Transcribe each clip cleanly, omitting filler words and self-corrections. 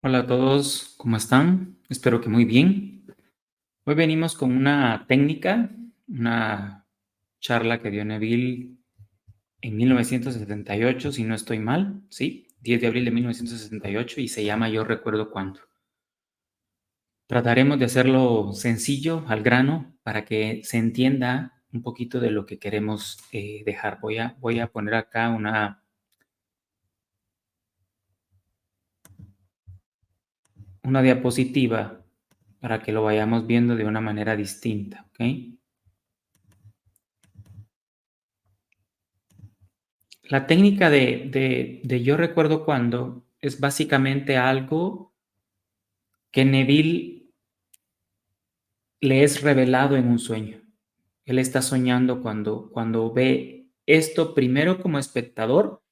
Hola a todos, ¿cómo están? Espero que muy bien. Hoy venimos con una técnica, una charla que dio Neville en 1978, si no estoy mal, ¿sí? 10 de abril de 1978 y se llama Yo recuerdo cuándo. Trataremos de hacerlo sencillo, al grano, para que se entienda un poquito de lo que queremos dejar. Voy a poner acá una diapositiva para que lo vayamos viendo de una manera distinta, ¿ok? La técnica de yo recuerdo cuándo es básicamente algo que Neville le es revelado en un sueño. Él está soñando cuando ve esto primero como espectador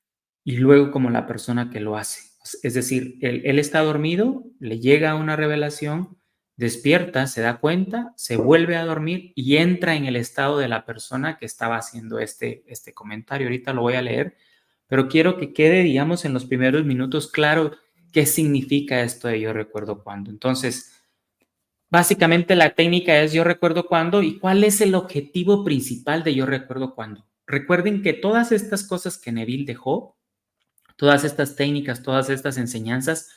y luego como la persona que lo hace. Es decir, él está dormido, le llega una revelación, despierta, se da cuenta, se vuelve a dormir y entra en el estado de la persona que estaba haciendo este comentario. Ahorita lo voy a leer, pero quiero que quede, digamos, en los primeros minutos claro qué significa esto de yo recuerdo cuándo. Entonces, básicamente la técnica es yo recuerdo cuándo y cuál es el objetivo principal de yo recuerdo cuándo. Recuerden que todas estas cosas que Neville dejó, todas estas técnicas, todas estas enseñanzas,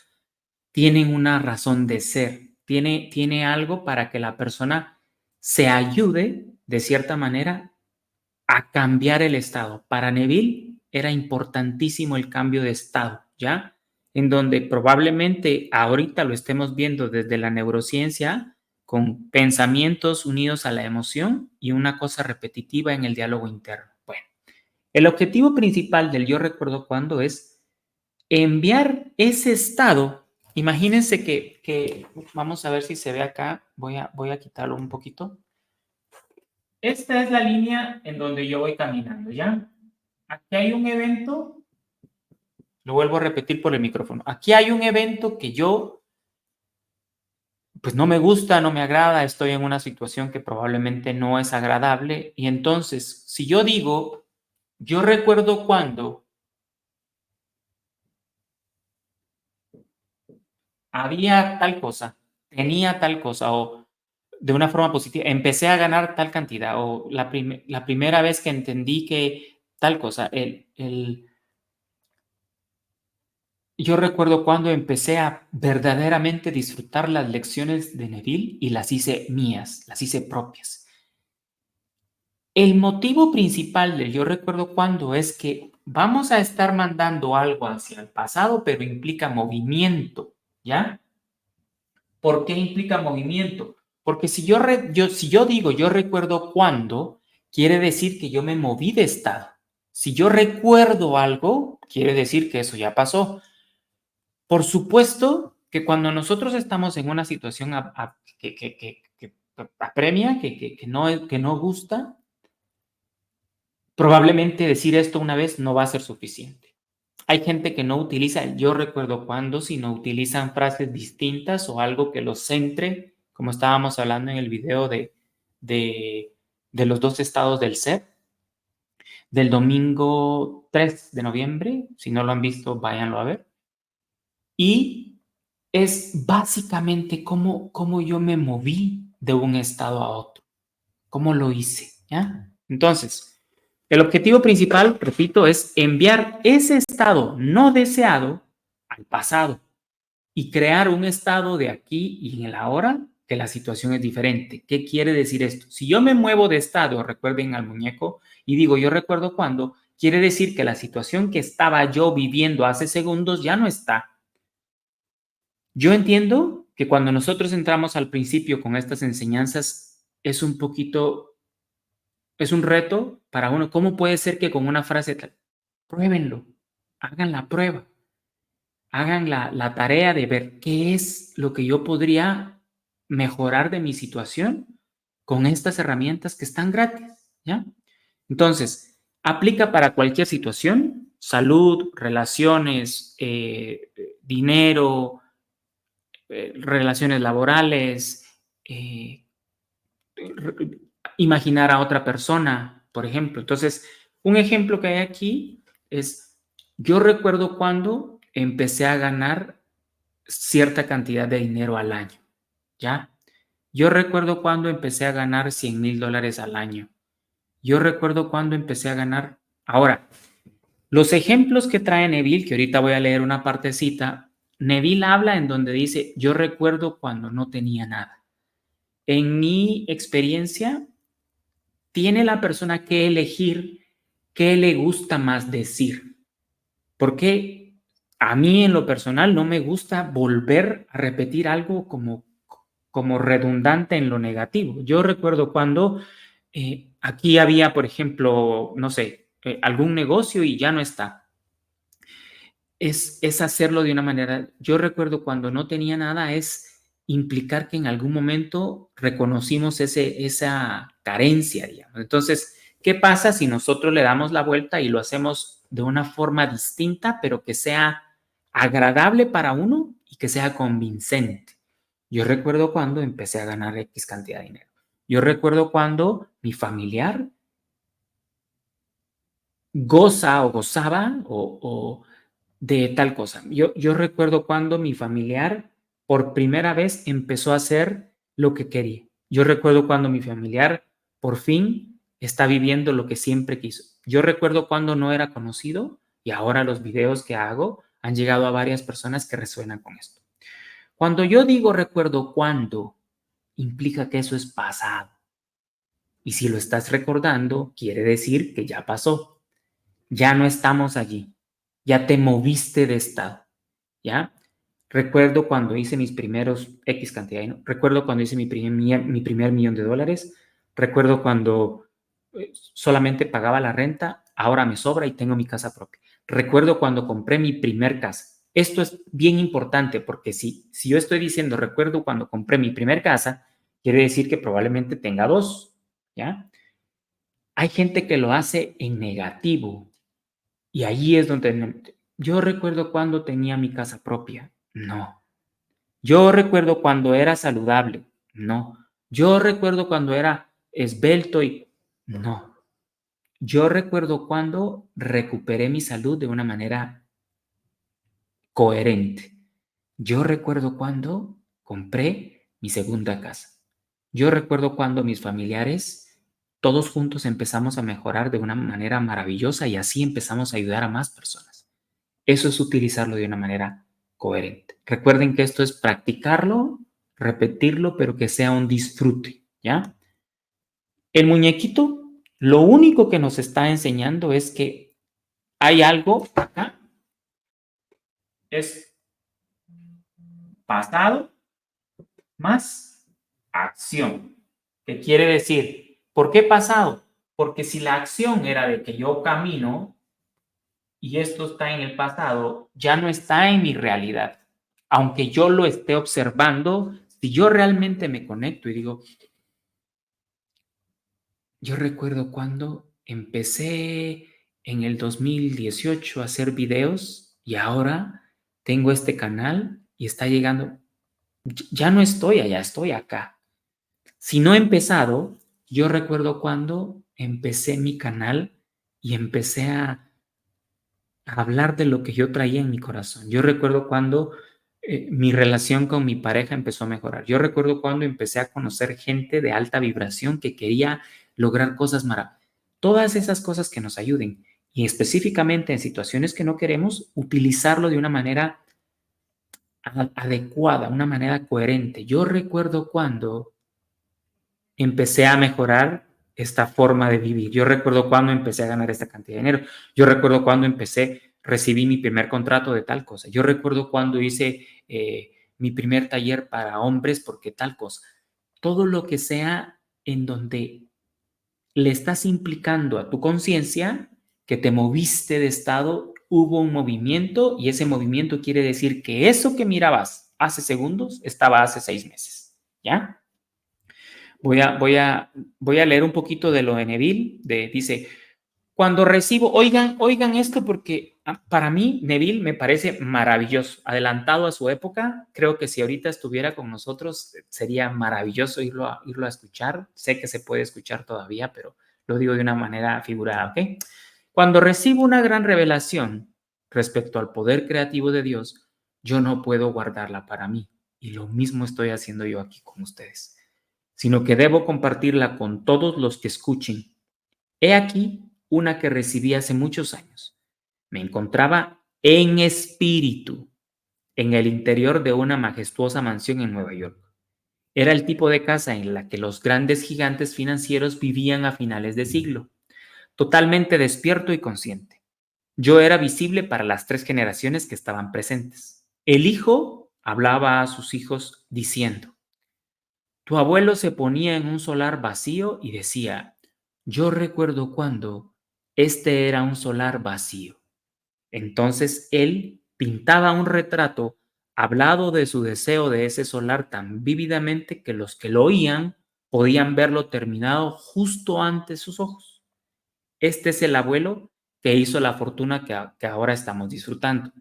tienen una razón de ser, tiene algo para que la persona se ayude de cierta manera a cambiar el estado. Para Neville era importantísimo el cambio de estado, ¿ya? En donde probablemente ahorita lo estemos viendo desde la neurociencia, con pensamientos unidos a la emoción y una cosa repetitiva en el diálogo interno. Bueno, el objetivo principal del yo recuerdo cuándo es enviar ese estado. Imagínense que vamos a ver si se ve acá, voy a quitarlo un poquito. Esta es la línea en donde yo voy caminando, ¿ya? Aquí hay un evento, lo vuelvo a repetir por el micrófono. Aquí hay un evento que yo, pues no me gusta, no me agrada, estoy en una situación que probablemente no es agradable. Y entonces, si yo digo, yo recuerdo cuando había tal cosa, tenía tal cosa, o de una forma positiva, empecé a ganar tal cantidad, o la primera vez que entendí que tal cosa, yo recuerdo cuando empecé a verdaderamente disfrutar las lecciones de Neville y las hice mías, las hice propias. El motivo principal de yo recuerdo cuando es que vamos a estar mandando algo hacia el pasado, pero implica movimiento, ¿ya? ¿Por qué implica movimiento? Porque si yo digo yo recuerdo cuándo, quiere decir que yo me moví de estado. Si yo recuerdo algo, quiere decir que eso ya pasó. Por supuesto que cuando nosotros estamos en una situación que apremia, que no gusta, probablemente decir esto una vez no va a ser suficiente. Hay gente que no utiliza el yo recuerdo cuándo, sino utilizan frases distintas o algo que los centre, como estábamos hablando en el video de, de los dos estados del ser, del domingo 3 de noviembre. Si no lo han visto, váyanlo a ver. Y es básicamente cómo yo me moví de un estado a otro, cómo lo hice, ¿ya? Entonces, el objetivo principal, repito, es enviar ese estado no deseado al pasado y crear un estado de aquí y en el ahora que la situación es diferente. ¿Qué quiere decir esto? Si yo me muevo de estado, recuerden al muñeco, y digo yo recuerdo cuándo, quiere decir que la situación que estaba yo viviendo hace segundos ya no está. Yo entiendo que cuando nosotros entramos al principio con estas enseñanzas es un poquito, es un reto para uno. ¿Cómo puede ser que con una frase tal? Pruébenlo, hagan la prueba, hagan la tarea de ver qué es lo que yo podría mejorar de mi situación con estas herramientas que están gratis, ¿ya? Entonces, aplica para cualquier situación, salud, relaciones, dinero, relaciones laborales, imaginar a otra persona, por ejemplo. Entonces, un ejemplo que hay aquí es, yo recuerdo cuando empecé a ganar cierta cantidad de dinero al año, ¿ya? Yo recuerdo cuando empecé a ganar $100,000 al año. Yo recuerdo cuando empecé a ganar. Ahora, los ejemplos que trae Neville, que ahorita voy a leer una partecita, Neville habla en donde dice, yo recuerdo cuando no tenía nada. En mi experiencia, tiene la persona que elegir qué le gusta más decir. Porque a mí en lo personal no me gusta volver a repetir algo como redundante en lo negativo. Yo recuerdo cuando aquí había, por ejemplo, no sé, algún negocio y ya no está. Es hacerlo de una manera, yo recuerdo cuando no tenía nada, es implicar que en algún momento reconocimos esa carencia, digamos. Entonces, ¿qué pasa si nosotros le damos la vuelta y lo hacemos de una forma distinta, pero que sea agradable para uno y que sea convincente? Yo recuerdo cuando empecé a ganar X cantidad de dinero. Yo recuerdo cuando mi familiar goza o gozaba o de tal cosa. Yo recuerdo cuando mi familiar por primera vez empezó a hacer lo que quería. Yo recuerdo cuando mi familiar por fin está viviendo lo que siempre quiso. Yo recuerdo cuando no era conocido y ahora los videos que hago han llegado a varias personas que resuenan con esto. Cuando yo digo recuerdo cuando, implica que eso es pasado. Y si lo estás recordando, quiere decir que ya pasó. Ya no estamos allí. Ya te moviste de estado. ¿Ya? Recuerdo cuando hice mis primeros X cantidad, ¿no? Recuerdo cuando hice mi primer $1,000,000. Recuerdo cuando solamente pagaba la renta, ahora me sobra y tengo mi casa propia. Recuerdo cuando compré mi primer casa. Esto es bien importante porque si yo estoy diciendo recuerdo cuando compré mi primer casa, quiere decir que probablemente tenga dos, ¿ya? Hay gente que lo hace en negativo y ahí es donde yo recuerdo cuando tenía mi casa propia. No. Yo recuerdo cuando era saludable. No. Yo recuerdo cuando era esbelto y no. Yo recuerdo cuando recuperé mi salud de una manera coherente. Yo recuerdo cuando compré mi segunda casa. Yo recuerdo cuando mis familiares, todos juntos empezamos a mejorar de una manera maravillosa y así empezamos a ayudar a más personas. Eso es utilizarlo de una manera coherente. Recuerden que esto es practicarlo, repetirlo, pero que sea un disfrute, ¿ya? El muñequito, lo único que nos está enseñando es que hay algo acá, es pasado más acción. ¿Qué quiere decir? ¿Por qué pasado? Porque si la acción era de que yo camino y esto está en el pasado, ya no está en mi realidad. Aunque yo lo esté observando, si yo realmente me conecto y digo, yo recuerdo cuando empecé en el 2018 a hacer videos y ahora tengo este canal y está llegando, ya no estoy allá, estoy acá. Si no he empezado, yo recuerdo cuando empecé mi canal y empecé a hablar de lo que yo traía en mi corazón. Yo recuerdo cuando mi relación con mi pareja empezó a mejorar. Yo recuerdo cuando empecé a conocer gente de alta vibración que quería lograr cosas maravillosas. Todas esas cosas que nos ayuden y específicamente en situaciones que no queremos, utilizarlo de una manera adecuada, una manera coherente. Yo recuerdo cuando empecé a mejorar esta forma de vivir. Yo recuerdo cuando empecé a ganar esta cantidad de dinero. Yo recuerdo cuando recibí mi primer contrato de tal cosa. Yo recuerdo cuando hice mi primer taller para hombres porque tal cosa. Todo lo que sea en donde le estás implicando a tu conciencia que te moviste de estado, hubo un movimiento y ese movimiento quiere decir que eso que mirabas hace segundos estaba hace 6 meses. ¿Ya? Voy a leer un poquito de lo de Neville. Dice, cuando recibo, oigan esto porque para mí Neville me parece maravilloso, adelantado a su época. Creo que si ahorita estuviera con nosotros sería maravilloso irlo a escuchar. Sé que se puede escuchar todavía, pero lo digo de una manera figurada, ¿ok? Cuando recibo una gran revelación respecto al poder creativo de Dios, yo no puedo guardarla para mí. Y lo mismo estoy haciendo yo aquí con ustedes, sino que debo compartirla con todos los que escuchen. He aquí una que recibí hace muchos años. Me encontraba en espíritu en el interior de una majestuosa mansión en Nueva York. Era el tipo de casa en la que los grandes gigantes financieros vivían a finales de siglo, totalmente despierto y consciente. Yo era visible para las 3 generaciones que estaban presentes. El hijo hablaba a sus hijos diciendo: tu abuelo se ponía en un solar vacío y decía: yo recuerdo cuando este era un solar vacío. Entonces él pintaba un retrato hablado de su deseo de ese solar tan vívidamente que los que lo oían podían verlo terminado justo ante sus ojos. Este es el abuelo que hizo la fortuna que ahora estamos disfrutando.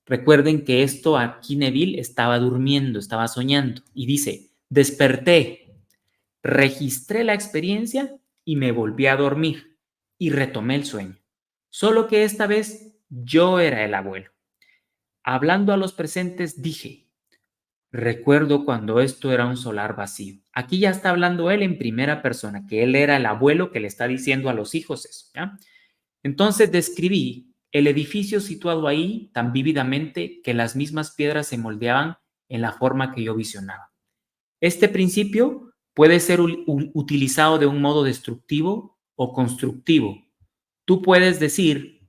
Recuerden que esto aquí Neville estaba durmiendo, estaba soñando y dice: desperté, registré la experiencia y me volví a dormir y retomé el sueño. Solo que esta vez yo era el abuelo. Hablando a los presentes dije: recuerdo cuando esto era un solar vacío. Aquí ya está hablando él en primera persona, que él era el abuelo que le está diciendo a los hijos eso, ¿ya? Entonces describí el edificio situado ahí tan vívidamente que las mismas piedras se moldeaban en la forma que yo visionaba. Este principio puede ser utilizado de un modo destructivo o constructivo. Tú puedes decir: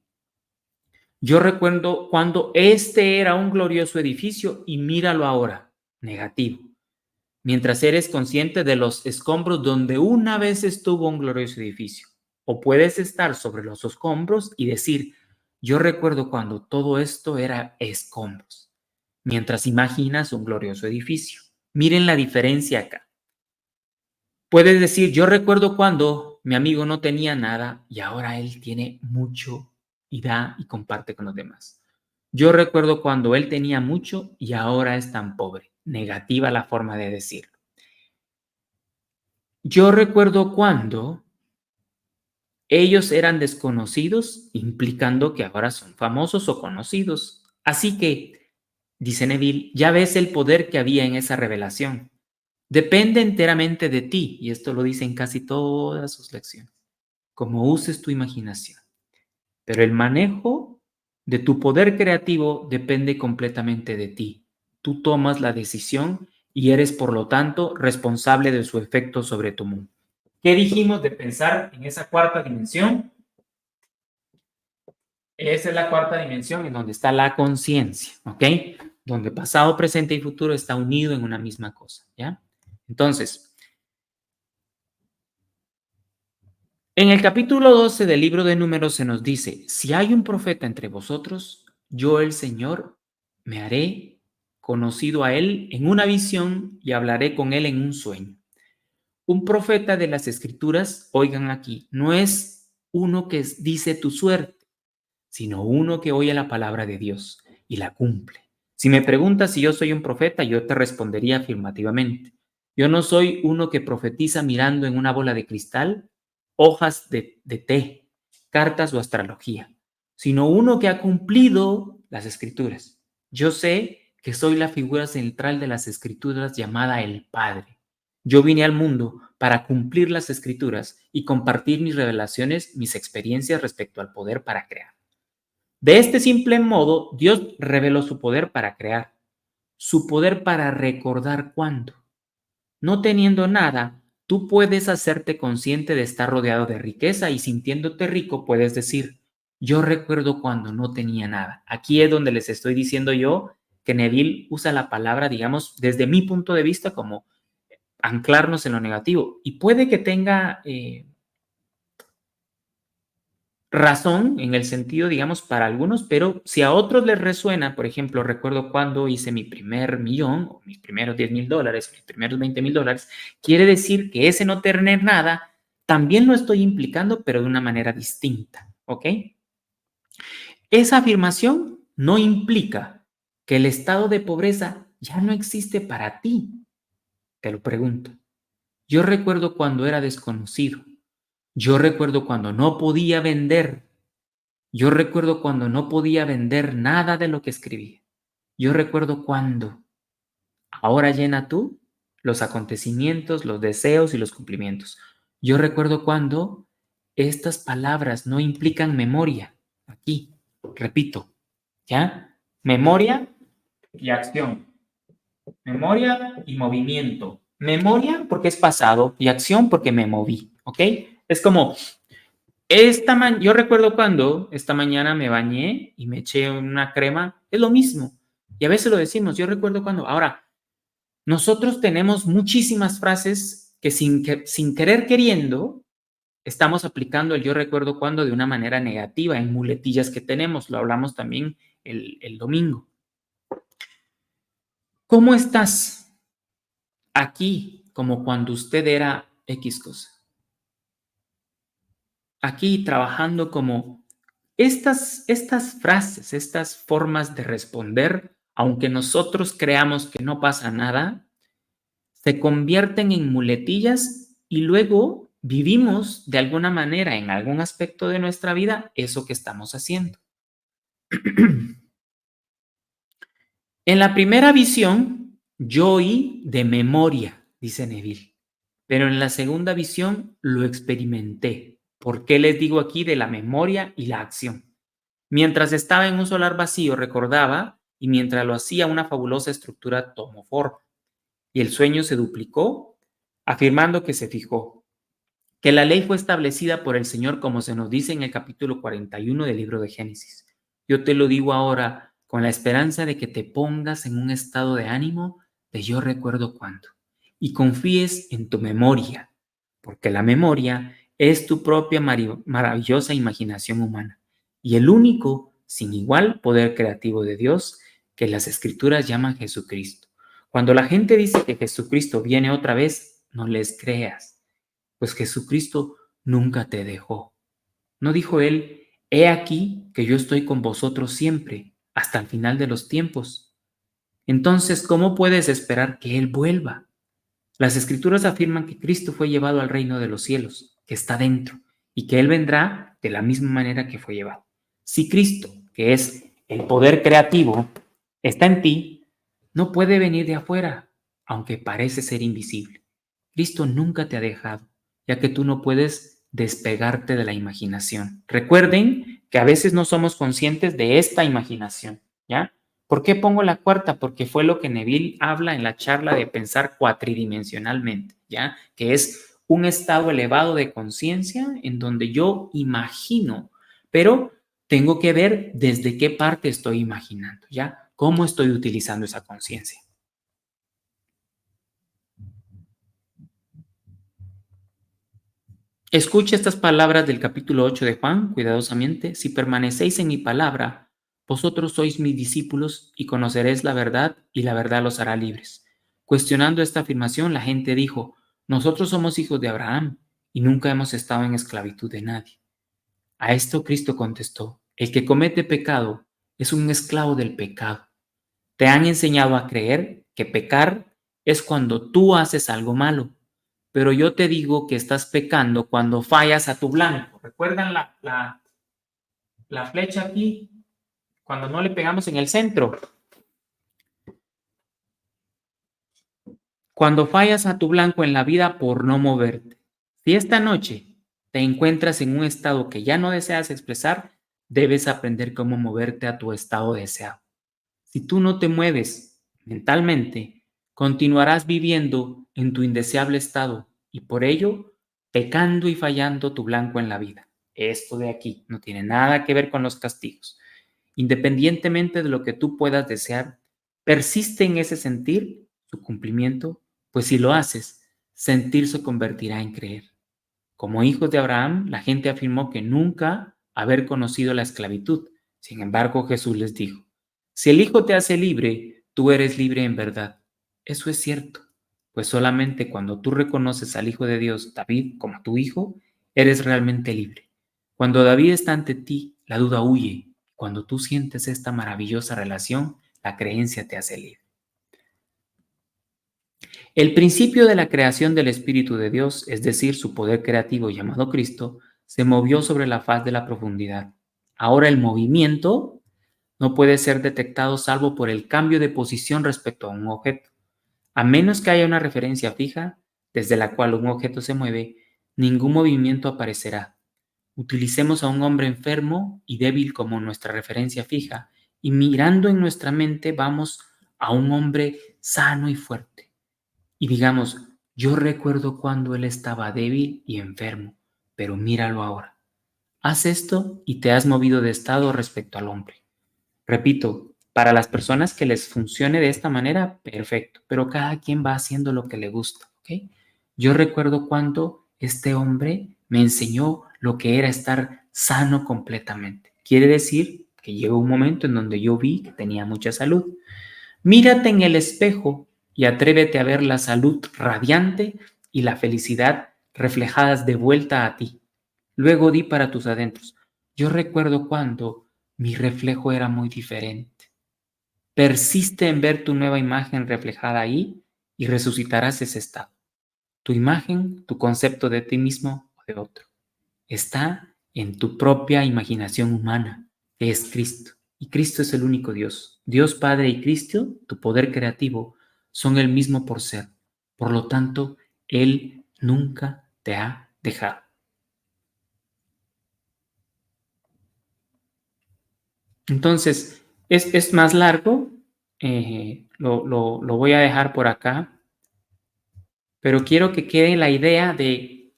yo recuerdo cuando este era un glorioso edificio y míralo ahora, negativo, mientras eres consciente de los escombros donde una vez estuvo un glorioso edificio. O puedes estar sobre los escombros y decir: yo recuerdo cuando todo esto era escombros, mientras imaginas un glorioso edificio. Miren la diferencia acá. Puedes decir: yo recuerdo cuando mi amigo no tenía nada y ahora él tiene mucho y da y comparte con los demás. Yo recuerdo cuando él tenía mucho y ahora es tan pobre. Negativa la forma de decirlo. Yo recuerdo cuando ellos eran desconocidos, implicando que ahora son famosos o conocidos. Así que, dice Neville, ya ves el poder que había en esa revelación. Depende enteramente de ti, y esto lo dice en casi todas sus lecciones, cómo uses tu imaginación. Pero el manejo de tu poder creativo depende completamente de ti. Tú tomas la decisión y eres, por lo tanto, responsable de su efecto sobre tu mundo. ¿Qué dijimos de pensar en esa cuarta dimensión? Esa es la cuarta dimensión en donde está la conciencia, ¿ok? Donde pasado, presente y futuro está unido en una misma cosa, ¿ya? Entonces, en el capítulo 12 del libro de Números se nos dice: si hay un profeta entre vosotros, yo el Señor me haré conocido a él en una visión y hablaré con él en un sueño. Un profeta de las Escrituras, oigan aquí, no es uno que dice tu suerte, sino uno que oye la palabra de Dios y la cumple. Si me preguntas si yo soy un profeta, yo te respondería afirmativamente. Yo no soy uno que profetiza mirando en una bola de cristal, hojas de té, cartas o astrología, sino uno que ha cumplido las Escrituras. Yo sé que soy la figura central de las Escrituras llamada el Padre. Yo vine al mundo para cumplir las Escrituras y compartir mis revelaciones, mis experiencias respecto al poder para crear. De este simple modo, Dios reveló su poder para crear, su poder para recordar cuándo. No teniendo nada, tú puedes hacerte consciente de estar rodeado de riqueza y sintiéndote rico puedes decir: yo recuerdo cuando no tenía nada. Aquí es donde les estoy diciendo yo que Neville usa la palabra, digamos, desde mi punto de vista, como anclarnos en lo negativo. Y puede que tenga razón en el sentido, digamos, para algunos, pero si a otros les resuena, por ejemplo, recuerdo cuando hice mi primer millón, o mis primeros $10,000, mis primeros $20,000, quiere decir que ese no tener nada también lo estoy implicando, pero de una manera distinta, ¿ok? Esa afirmación no implica que el estado de pobreza ya no existe para ti, te lo pregunto. Yo recuerdo cuando era desconocido, yo recuerdo cuando no podía vender. Yo recuerdo cuando no podía vender nada de lo que escribía. Yo recuerdo cuando. Ahora llena tú los acontecimientos, los deseos y los cumplimientos. Yo recuerdo cuando estas palabras no implican memoria. Aquí, repito, ¿ya? Memoria y acción. Memoria y movimiento. Memoria porque es pasado y acción porque me moví, ¿ok? Es como, yo recuerdo cuando esta mañana me bañé y me eché una crema, es lo mismo. Y a veces lo decimos, yo recuerdo cuando, ahora, nosotros tenemos muchísimas frases que sin querer queriendo estamos aplicando el yo recuerdo cuando de una manera negativa en muletillas que tenemos. Lo hablamos también el domingo. ¿Cómo estás aquí como cuando usted era X cosa? Aquí trabajando como estas frases, estas formas de responder, aunque nosotros creamos que no pasa nada, se convierten en muletillas y luego vivimos de alguna manera en algún aspecto de nuestra vida eso que estamos haciendo. En la primera visión, yo oí de memoria, dice Neville, pero en la segunda visión lo experimenté. ¿Por qué les digo aquí de la memoria y la acción? Mientras estaba en un solar vacío recordaba y mientras lo hacía una fabulosa estructura tomó forma y el sueño se duplicó, afirmando que se fijó, que la ley fue establecida por el Señor como se nos dice en el capítulo 41 del libro de Génesis. Yo te lo digo ahora con la esperanza de que te pongas en un estado de ánimo de yo recuerdo cuándo y confíes en tu memoria, porque la memoria es tu propia maravillosa imaginación humana y el único sin igual poder creativo de Dios que las Escrituras llaman Jesucristo. Cuando la gente dice que Jesucristo viene otra vez, no les creas, pues Jesucristo nunca te dejó. ¿No dijo él, he aquí que yo estoy con vosotros siempre, hasta el final de los tiempos? Entonces, ¿cómo puedes esperar que Él vuelva? Las Escrituras afirman que Cristo fue llevado al reino de los cielos, que está dentro, y que Él vendrá de la misma manera que fue llevado. Si Cristo, que es el poder creativo, está en ti, no puede venir de afuera, aunque parece ser invisible. Cristo nunca te ha dejado, ya que tú no puedes despegarte de la imaginación. Recuerden que a veces no somos conscientes de esta imaginación, ¿ya? ¿Por qué pongo la cuarta? Porque fue lo que Neville habla en la charla de pensar cuatridimensionalmente, ¿ya? Que es un estado elevado de conciencia en donde yo imagino, pero tengo que ver desde qué parte estoy imaginando, ¿ya? ¿Cómo estoy utilizando esa conciencia? Escucha estas palabras del capítulo 8 de Juan cuidadosamente. Si permanecéis en mi palabra, vosotros sois mis discípulos y conoceréis la verdad y la verdad los hará libres. Cuestionando esta afirmación, la gente dijo, nosotros somos hijos de Abraham y nunca hemos estado en esclavitud de nadie. A esto Cristo contestó, el que comete pecado es un esclavo del pecado. Te han enseñado a creer que pecar es cuando tú haces algo malo, pero yo te digo que estás pecando cuando fallas a tu blanco. ¿Recuerdan la flecha aquí? Cuando no le pegamos en el centro. Cuando fallas a tu blanco en la vida por no moverte. Si esta noche te encuentras en un estado que ya no deseas expresar, debes aprender cómo moverte a tu estado deseado. Si tú no te mueves mentalmente, continuarás viviendo en tu indeseable estado y por ello pecando y fallando tu blanco en la vida. Esto de aquí no tiene nada que ver con los castigos. Independientemente de lo que tú puedas desear, persiste en ese sentir su cumplimiento, pues si lo haces, sentir se convertirá en creer. Como hijos de Abraham, la gente afirmó que nunca haber conocido la esclavitud. Sin embargo, Jesús les dijo, si el Hijo te hace libre, tú eres libre en verdad. Eso es cierto, pues solamente cuando tú reconoces al Hijo de Dios, David, como tu hijo, eres realmente libre. Cuando David está ante ti, la duda huye. Cuando tú sientes esta maravillosa relación, la creencia te hace libre. El principio de la creación del Espíritu de Dios, es decir, su poder creativo llamado Cristo, se movió sobre la faz de la profundidad. Ahora el movimiento no puede ser detectado salvo por el cambio de posición respecto a un objeto. A menos que haya una referencia fija desde la cual un objeto se mueve, ningún movimiento aparecerá. Utilicemos a un hombre enfermo y débil como nuestra referencia fija y mirando en nuestra mente vamos a un hombre sano y fuerte. Y digamos, yo recuerdo cuando él estaba débil y enfermo, pero míralo ahora. Haz esto y te has movido de estado respecto al hombre. Repito, para las personas que les funcione de esta manera, perfecto, pero cada quien va haciendo lo que le gusta, ¿ok? Yo recuerdo cuando este hombre me enseñó lo que era estar sano completamente. Quiere decir que llegó un momento en donde yo vi que tenía mucha salud. Mírate en el espejo y atrévete a ver la salud radiante y la felicidad reflejadas de vuelta a ti. Luego di para tus adentros. Yo recuerdo cuando mi reflejo era muy diferente. Persiste en ver tu nueva imagen reflejada ahí y resucitarás ese estado. Tu imagen, tu concepto de ti mismo o de otro, está en tu propia imaginación humana, que es Cristo. Y Cristo es el único Dios. Dios Padre y Cristo, tu poder creativo, son el mismo por ser. Por lo tanto, Él nunca te ha dejado. Entonces, es más largo, lo voy a dejar por acá, pero quiero que quede la idea de,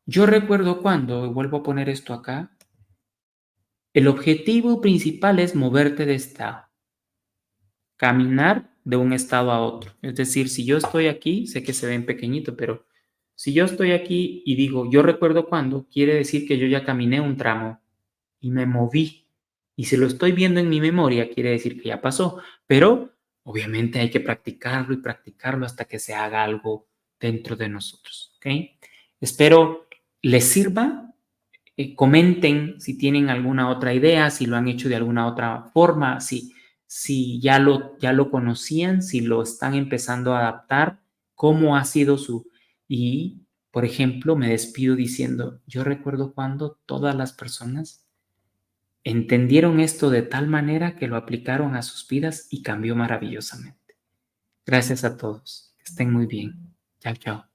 yo recuerdo cuando, vuelvo a poner esto acá, el objetivo principal es moverte de estado, caminar de un estado a otro. Es decir, si yo estoy aquí, sé que se ven pequeñito, pero si yo estoy aquí y digo, yo recuerdo cuando, quiere decir que yo ya caminé un tramo y me moví. Y si lo estoy viendo en mi memoria, quiere decir que ya pasó. Pero obviamente hay que practicarlo y practicarlo hasta que se haga algo dentro de nosotros. ¿Ok? Espero les sirva. Comenten si tienen alguna otra idea, si lo han hecho de alguna otra forma, si ya lo conocían, si lo están empezando a adaptar, cómo ha sido su... Y, por ejemplo, me despido diciendo, yo recuerdo cuando todas las personas entendieron esto de tal manera que lo aplicaron a sus vidas y cambió maravillosamente. Gracias a todos. Que estén muy bien. Chao, chao.